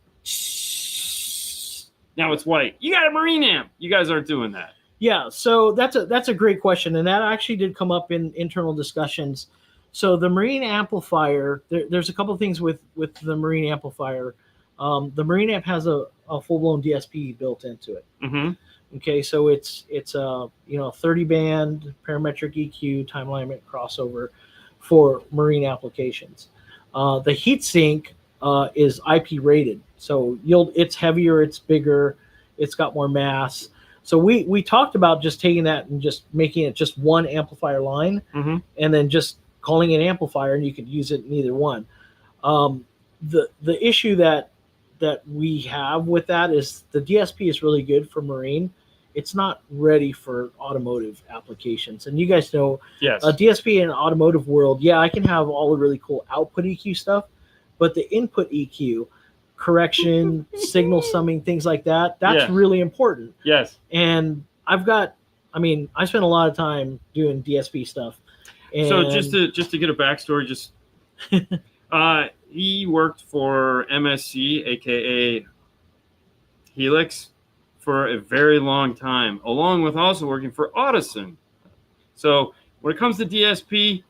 Now it's white. You got a marine amp. You guys aren't doing that. Yeah, so that's a great question, and that actually did come up in internal discussions. So the marine amplifier, there's a couple of things with the marine amplifier. The marine amp has a full blown DSP built into it. Mm-hmm. Okay, so it's a 30 band parametric EQ time alignment crossover for marine applications. The heatsink is IP rated, so it's heavier, it's bigger, it's got more mass. So we talked about just taking that and just making it just one amplifier line, Mm-hmm. and then just calling it amplifier, and you could use it in either one. The issue that we have with that is the DSP is really good for marine. It's not ready for automotive applications. And you guys know, Yes. a DSP in an automotive world, yeah, I can have all the really cool output EQ stuff, but the input EQ, correction, signal summing, things like that, that's really important. Yes. And I spent a lot of time doing DSP stuff. And So just to get a backstory, he worked for MSC, aka Helix, for a very long time, along with also working for Audison. So when it comes to DSP,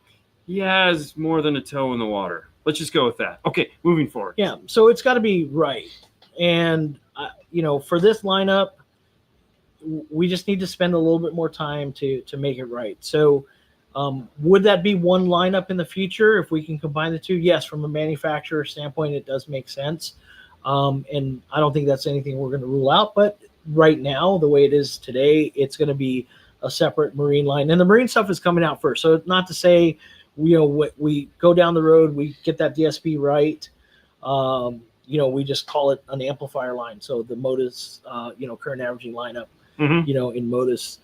he has more than a toe in the water. Let's just go with that. Okay, moving forward. Yeah, so it's got to be right. And, for this lineup, we just need to spend a little bit more time to make it right. So would that be one lineup in the future if we can combine the two? Yes, from a manufacturer standpoint, it does make sense. And I don't think that's anything we're going to rule out. But right now, the way it is today, it's going to be a separate marine line. And the marine stuff is coming out first. So not to say, we go down the road, we get that DSP right. We just call it an amplifier line. So the Modus, current averaging lineup, Mm-hmm. in Modus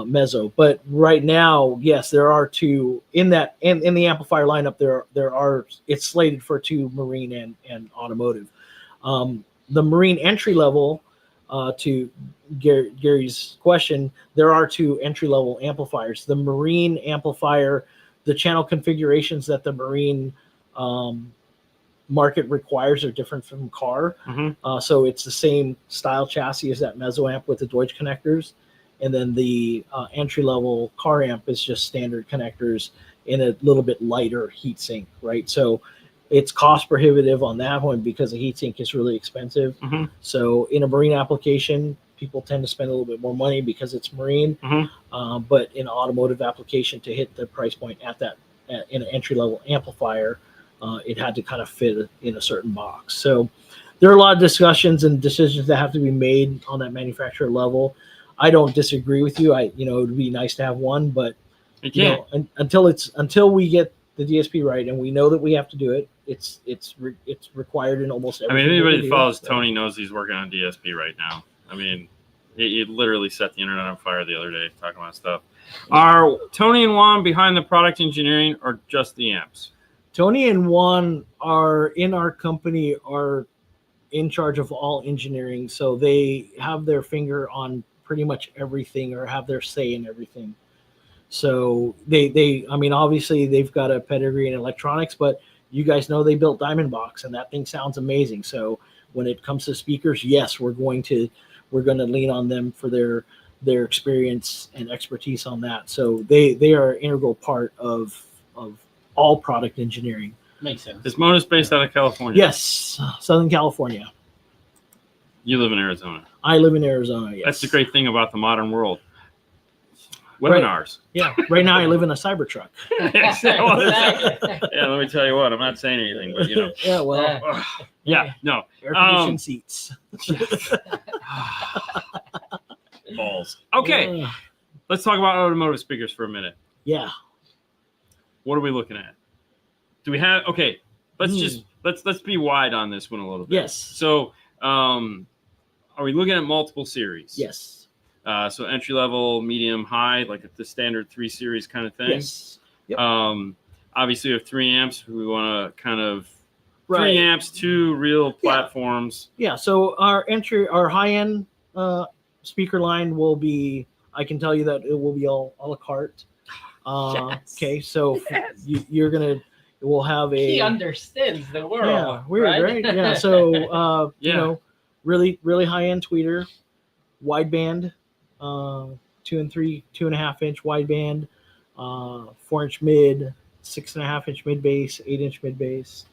Mezzo. But right now, yes, there are two in that, and in the amplifier lineup, there are, it's slated for two marine and automotive. The marine entry level, to Gary's question, there are two entry level amplifiers. The marine amplifier, the channel configurations that the marine market requires are different from car. Mm-hmm. So it's the same style chassis as that Mezzo amp with the Deutsch connectors. And then the entry-level car amp is just standard connectors in a little bit lighter heatsink, right? So it's cost prohibitive on that one because the heatsink is really expensive. Mm-hmm. So in a marine application, people tend to spend a little bit more money because it's marine. Mm-hmm. But in an automotive application, to hit the price point in an entry-level amplifier, it had to kind of fit in a certain box. So there are a lot of discussions and decisions that have to be made on that manufacturer level. I don't disagree with you. It would be nice to have one, but until we get the DSP right, and we know that we have to do it, it's required in almost every. Anybody that follows Tony knows he's working on DSP right now. He literally set the internet on fire the other day talking about stuff. Are Tony and Juan behind the product engineering or just the amps? Tony and Juan are in our company, are in charge of all engineering. So they have their finger on pretty much everything, or have their say in everything. So they obviously they've got a pedigree in electronics, but you guys know they built Diamond Box, and that thing sounds amazing. So when it comes to speakers, yes, we're going to lean on them for their experience and expertise on that. So they are an integral part of all product engineering. Makes sense. Is Modus based out of California? Yes, Southern California. You live in Arizona. I live in Arizona, yes. That's the great thing about the modern world. Webinars. Yeah, right now I live in a Cybertruck. Yeah, let me tell you what, I'm not saying anything, but Yeah, well. No. Air conditioned seats. Balls. Okay, let's talk about automotive speakers for a minute. Yeah. What are we looking at? Do we have, okay, let's be wide on this one a little bit. Yes. So are we looking at multiple series? Yes. So entry level, medium, high, like the standard 3 series kind of thing. Yes. Yep. Obviously, we have 3 amps. We want to kind of 3 Right. amps, 2 real platforms. Yeah. So our high end speaker line will be. I can tell you that it will be all a la carte. Yes. Okay. So Yes. you're gonna. We'll have a. He understands the world. Yeah. Weird, right? Yeah. So you know, really high end tweeter, wideband, 2 and 2.5 inch wideband, 4-inch mid, 6.5-inch mid bass, 8-inch mid bass.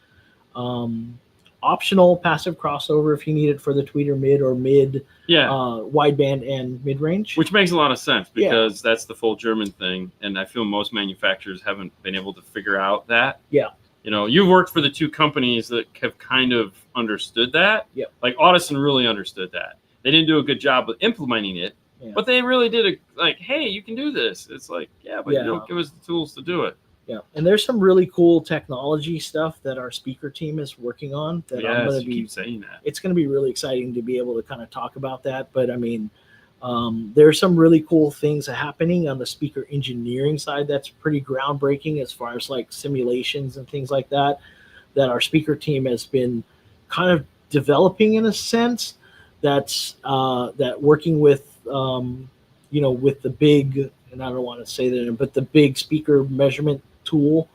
Optional passive crossover if you need it for the tweeter mid or mid, wideband and mid range. Which makes a lot of sense because that's the full German thing, and I feel most manufacturers haven't been able to figure out that. Yeah. You know, you've worked for the 2 companies that have kind of understood that. Yeah. Like Audison really understood that. They didn't do a good job with implementing it, but they really did hey, you can do this. It's like, but you don't give us the tools to do it. Yeah, and there's some really cool technology stuff that our speaker team is working on. That I'm going to be keep saying that. It's going to be really exciting to be able to kind of talk about that. But I mean, there's some really cool things happening on the speaker engineering side that's pretty groundbreaking as far as like simulations and things like that our speaker team has been kind of developing in a sense. That's that working with with the big, and I don't want to say that, but the big speaker measurement tool,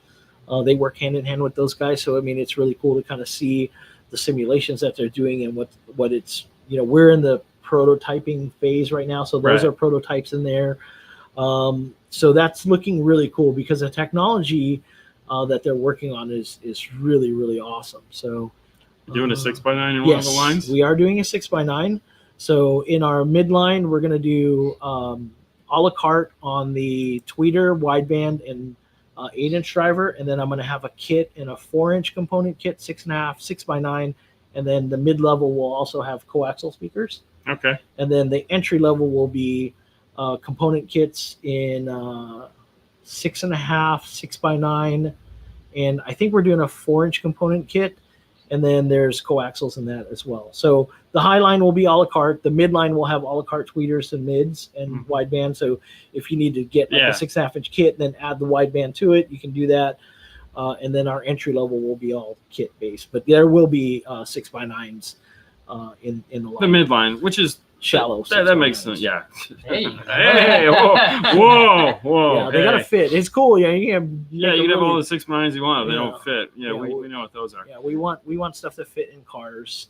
they work hand in hand with those guys. So I mean, it's really cool to kind of see the simulations that they're doing and what it's, we're in the prototyping phase right now, so those are prototypes in there. So that's looking really cool because the technology that they're working on is really awesome. So doing a 6x9 in one of the lines? We are doing a 6x9. So in our midline, we're going to do a la carte on the tweeter, wideband, and 8-inch driver. And then I'm going to have a kit in a 4-inch component kit, 6.5, 6x9. And then the mid-level will also have coaxial speakers. Okay. And then the entry level will be component kits in 6.5, 6x9. And I think we're doing a 4-inch component kit. And then there's coaxials in that as well. So the high line will be a la carte. The midline will have a la carte tweeters and mids and wideband. So if you need to get like a 6.5-inch kit and then add the wideband to it, you can do that. And then our entry level will be all kit based. But there will be 6x9s in the line. The midline, which is shallow. That makes sense. Yeah. Hey. Hey. Whoa. Yeah, they gotta fit. It's cool. Yeah, you can have all the 6x9s you want. If they don't fit. Yeah, we know what those are. Yeah, we want stuff to fit in cars.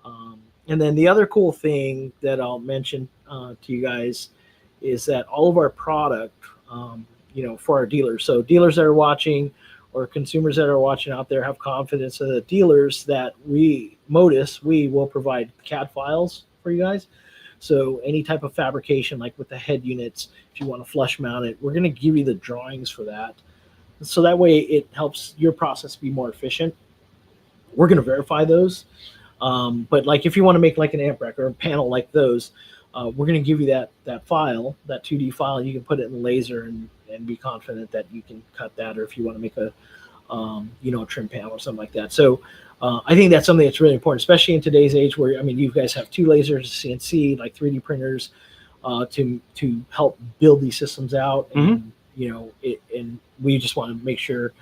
And then the other cool thing that I'll mention to you guys is that all of our product, for our dealers. So dealers that are watching or consumers that are watching out there have confidence in the dealers that Modus, we will provide CAD files for you guys. So any type of fabrication, like with the head units, if you want to flush mount it, we're going to give you the drawings for that. So that way it helps your process be more efficient. We're going to verify those. But like if you want to make like an amp rack or a panel like those, we're going to give you that file, that 2D file, and you can put it in laser and be confident that you can cut that. Or if you want to make a trim panel or something like that. So I think that's something that's really important, especially in today's age where, I mean, you guys have 2 lasers, CNC, like 3D printers, to help build these systems out. And, and we just want to make sure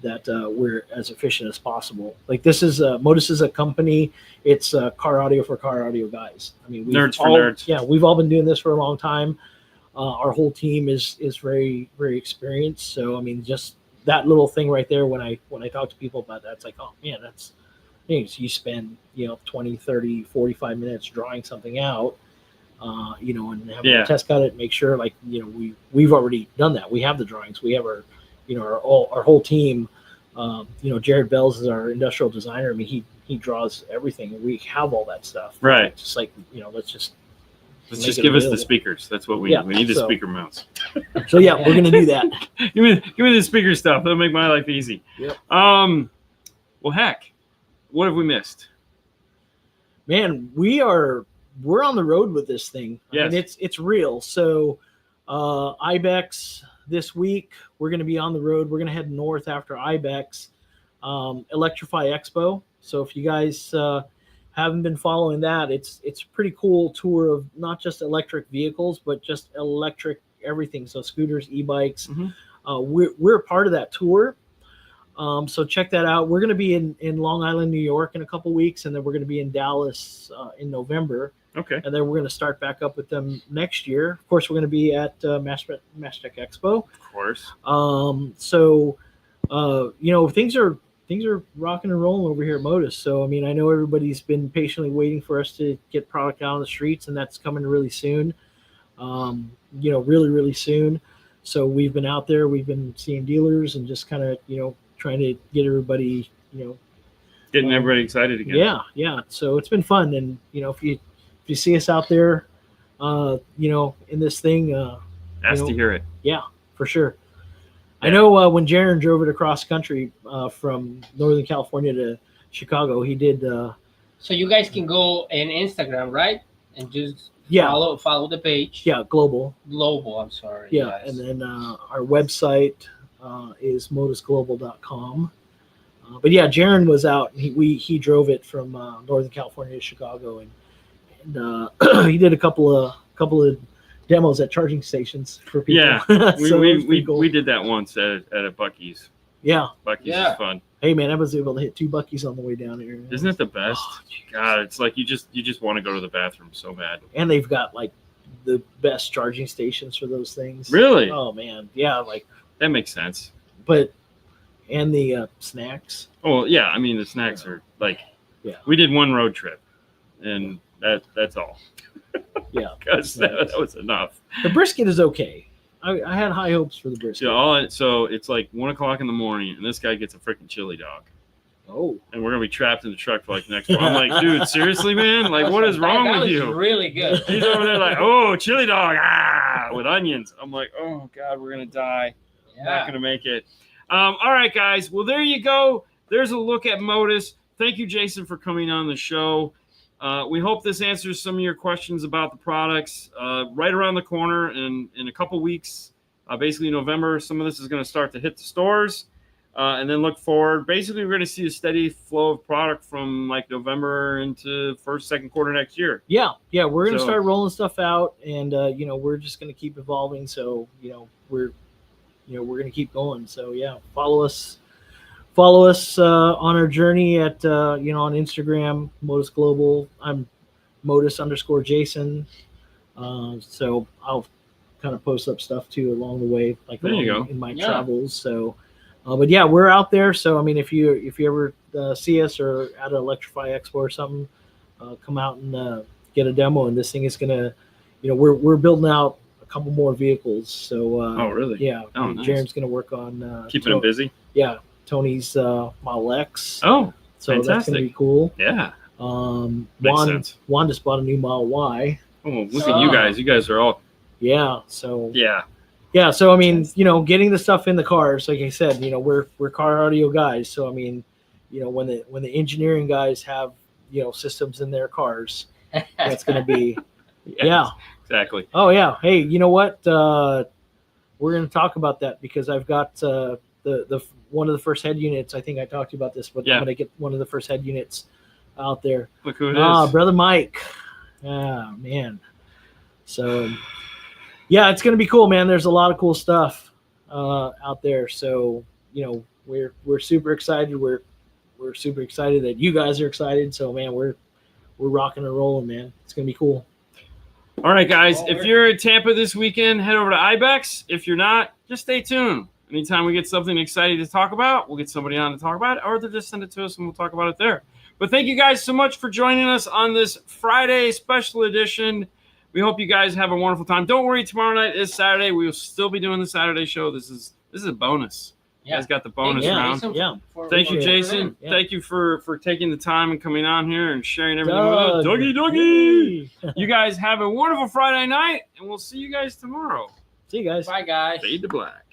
that we're as efficient as possible. Like this is Modus is a company. It's car audio for car audio guys. I mean, nerds for nerds. Yeah, we've all been doing this for a long time. Our whole team is very, very experienced. So I mean, just that little thing right there. When I talk to people about that, it's like, oh man, that's you spend 20, 30, 45 minutes drawing something out. And having to test cut it, make sure we've already done that. We have the drawings. We have our our whole team. Jared Bells is our industrial designer. I mean, he draws everything, and we have all that stuff. Right. Just like let's just give us the speakers. That's what we need. We need the speaker mounts. So yeah, we're gonna do that. give me the speaker stuff. That'll make my life easy. Yep. Well, heck, what have we missed? Man, we're on the road with this thing. Yes. I mean, it's real. So IBEX this week, we're going to be on the road. We're going to head north after IBEX, Electrify Expo. So if you guys haven't been following that, it's a pretty cool tour of not just electric vehicles, but just electric everything. So scooters, e-bikes. We're a part of that tour. So check that out. We're going to be in Long Island, New York in a couple weeks, and then we're going to be in Dallas in November. Okay. And then we're going to start back up with them next year. Of course, we're going to be at MassTech Expo. Of course. So things are rocking and rolling over here at Modus. So I mean, I know everybody's been patiently waiting for us to get product out on the streets, and that's coming really soon. Really, really soon. So we've been out there, we've been seeing dealers and just kind of, trying to get everybody, getting everybody excited again. Yeah. So it's been fun. And, if you see us out there, in this thing, Asked to hear it. Yeah, for sure. Yeah. I know when Jaron drove it across country from Northern California to Chicago, he did. So you guys can go on Instagram, right? And just follow the page. Yeah, global. I'm sorry. Yeah, yes. And then our website is modusglobal.com. But yeah, Jaron was out. And he drove it from Northern California to Chicago, and he did a couple of demos at charging stations for people. Yeah, So we did that once at a Buc-ee's. Yeah, Buc-ee's is fun. Hey man, I was able to hit 2 Buc-ee's on the way down here. Isn't it the best? Oh, God, it's like you just want to go to the bathroom so bad. And they've got like the best charging stations for those things. Really? Oh man, yeah, like that makes sense. But and the snacks. Oh yeah, I mean the snacks are like. Yeah. We did one road trip, and that's all. Yeah, because that was enough. The brisket is okay. I had high hopes for the brisket. So it's like 1 o'clock in the morning, and this guy gets a freaking chili dog. Oh. And we're gonna be trapped in the truck for like the next. I'm like, dude, seriously, man? Like, what is wrong with you? Really good. He's over there like, oh, chili dog, with onions. I'm like, oh God, we're gonna die. Yeah. Not gonna make it. All right, guys. Well, there you go. There's a look at Modus. Thank you, Jason, for coming on the show. We hope this answers some of your questions about the products. Right around the corner in a couple weeks, basically November, some of this is going to start to hit the stores. And then look forward. Basically, we're going to see a steady flow of product from like November into first, second quarter next year. Yeah. We're going to start rolling stuff out, and we're just going to keep evolving. So we're going to keep going. So yeah, follow us on our journey at on Instagram, Modus Global. I'm Modus_Jason. So I'll kind of post up stuff too along the way, like in my travels. So, but yeah, we're out there. So I mean, if you ever see us or at an Electrify Expo or something, come out and get a demo. And this thing is gonna, we're building out a couple more vehicles. So oh really? Yeah. Oh, nice. Jaren's gonna work on keeping him busy. Yeah. Tony's Model X. Oh, so fantastic. That's gonna be cool. Yeah. Makes sense. Juan just bought a new Model Y. Oh, look at you guys! You guys are all. Yeah. So. Yeah. So I mean, getting the stuff in the cars, like I said, we're car audio guys. So I mean, when the engineering guys have systems in their cars, that's gonna be. Yeah. Exactly. Oh yeah. Hey, you know what? We're gonna talk about that because I've got the one of the first head units. I think I talked to you about this, but I'm gonna get one of the first head units out there. Look who it is. Brother Mike. Ah, man. So yeah, it's gonna be cool, man. There's a lot of cool stuff out there. So we're super excited. We're super excited that you guys are excited. So man, we're rocking and rolling, man. It's gonna be cool. All right, guys. If you're in Tampa this weekend, head over to IBEX. If you're not, just stay tuned. Anytime we get something exciting to talk about, we'll get somebody on to talk about it, or they'll just send it to us and we'll talk about it there. But thank you guys so much for joining us on this Friday special edition. We hope you guys have a wonderful time. Don't worry, tomorrow night is Saturday. We will still be doing the Saturday show. This is a bonus. Yeah. You guys got the bonus round. Thank you, Jason. Yeah. Thank you for taking the time and coming on here and sharing everything with us. Dougie. You guys have a wonderful Friday night, and we'll see you guys tomorrow. See you guys. Bye, guys. Fade to black.